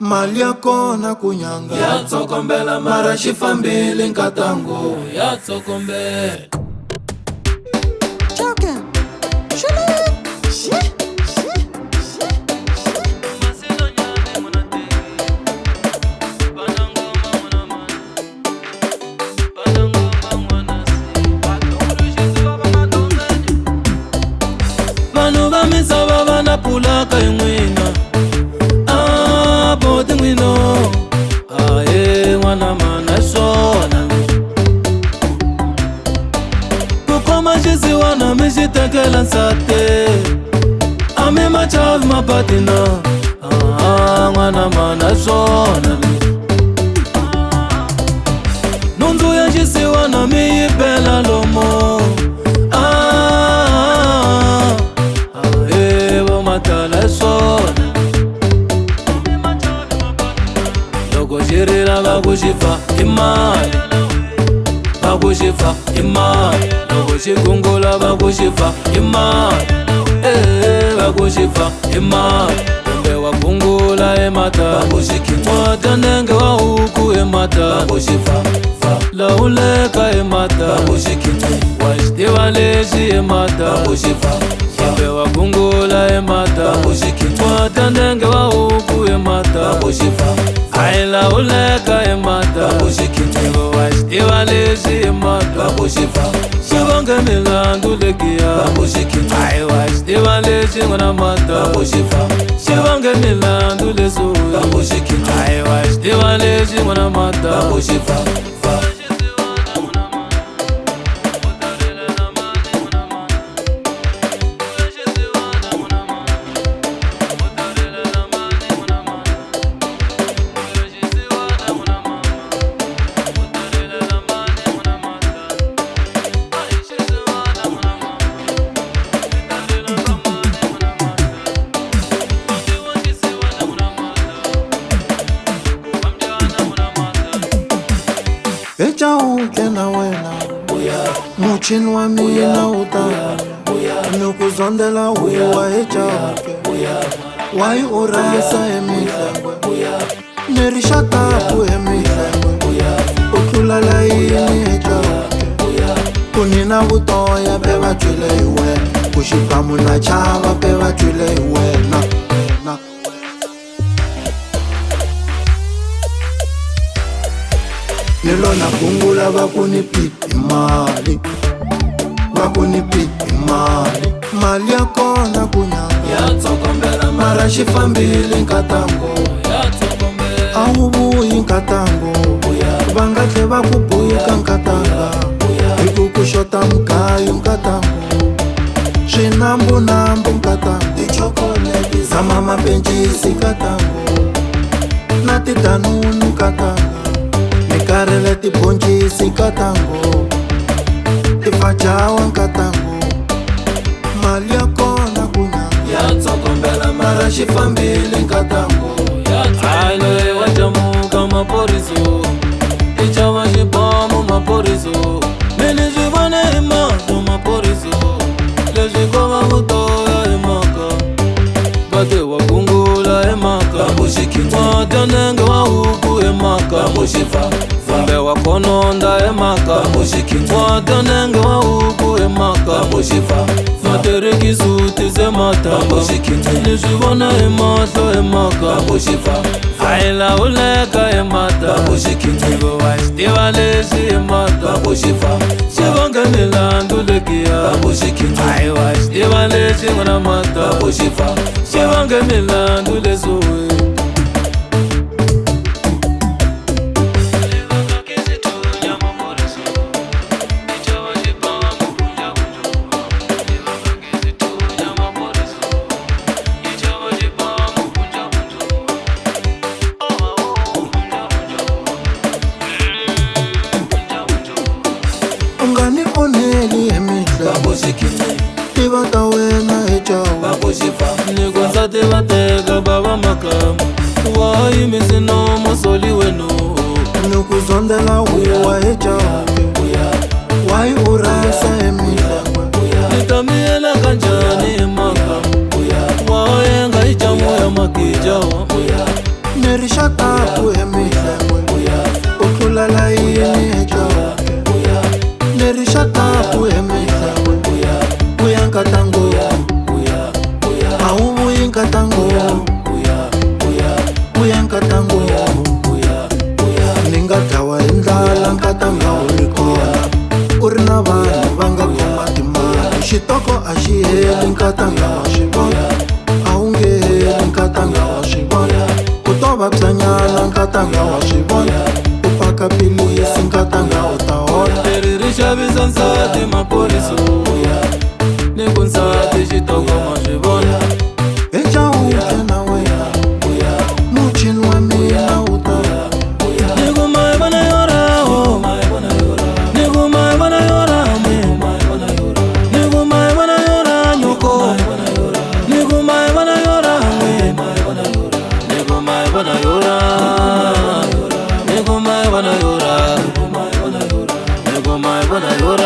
Mali ya kona kunyanga ya tsokombela mara xifambile nkatango ya tsokombela. Vanhu va misava va na pulaka hi n'wina, boti n'wino ahe n'wana mana swona ku khoma xisiwana mi xi tekela nsati a mi machavi mapatina n'wana mana swona nhundzu ya xisiwana mi yi bela lomo matala swona loko xi rila va ku xi fa i mali, va ku xi fa i mali, loko xi gungula va ku xi fa i mali, va ku xi fa i mali, kumbe wa gungula emata n'wata nenge wa huku emata lawuleka emata wa xi tiva lexi emata kumbe wa gungula emata n'wata nenge wa huku emata ayi lawuleka emata wa xi tiva lexi emata xi vange milandzu lekiya ayi wa xi tiva lexi n'wana mata xi vange milandzu lesuya ayi wa xi tiva lexi n'wana mata echa uke na wena muchini wa mina uta nukuzondela uwa echa uke wai urasa emihlengwe nerishatapu emihlengwe ukulala ini echa uke kunina vutoya pe vatwile hi wena kuxipamu na chava pe vatwile hi wena nilona gungula vakuni pipi mali, vakuni pipi mali, mali ya kona kunyanga ya tsokombela mara xifambile nkatango a wu vuyi nkatango va nga tle va ku buyika nkatanga hi ku ku xota mugayo nkatango swinambunambu nkatango tichokoleti za mamapencisi nkatango na tidanunu nkatango karele tibhoncisi nkatango tifajawa nkatango mali ya kona kunyanga ya tsokombela mara xifambile nkatango ayi loyi wa jamuka maporiso i chava xibomo maporiso mini swi vone hi mahlo maporiso leswi ko va vutoya hi mhaka va te wa gungula hi mhaka n'wata nenge wa huku hi mhaka kumbe wa kononda emaka n'wata nenge wa huku emaka materekisuti zematamba ni swi vona hi mahlo emaka ayi lawuleka emata wa xi tiva lexi emata xi vange milandzu lekiya ayi wa xi tiva lexi n'wana mata xi vange milandzu lesuwe ungani onheli emihlengwe tiva ta wena echawa ni ku ndza tiva teka bava makama wa yimisi nomo soli wenu nukuzondela uwa echawa wai urasa emihlengwe ni ta miyela kanjani emaka wa yenga ijamu ya makijawa nerishatapu emihlengwe utlula layini ecoke nerishatapu emihlengwe uyankatango awubuyi nkatango uyankatango ningadlawa indlala nkatanga uri kona uri na vanhu va nga khoma timali xitoko a xi heli nkatanga wa swi vona a wu nge heli nkatanga wa swi vona ku to va byanyana nkatanga wa swi vona u paka pilisi nkatanga u ta hola leri ri xavisa nsati maphorisa ni ku nsati xitoko ma swi vona ecawuke na wena muchini wa mina wu ta Yora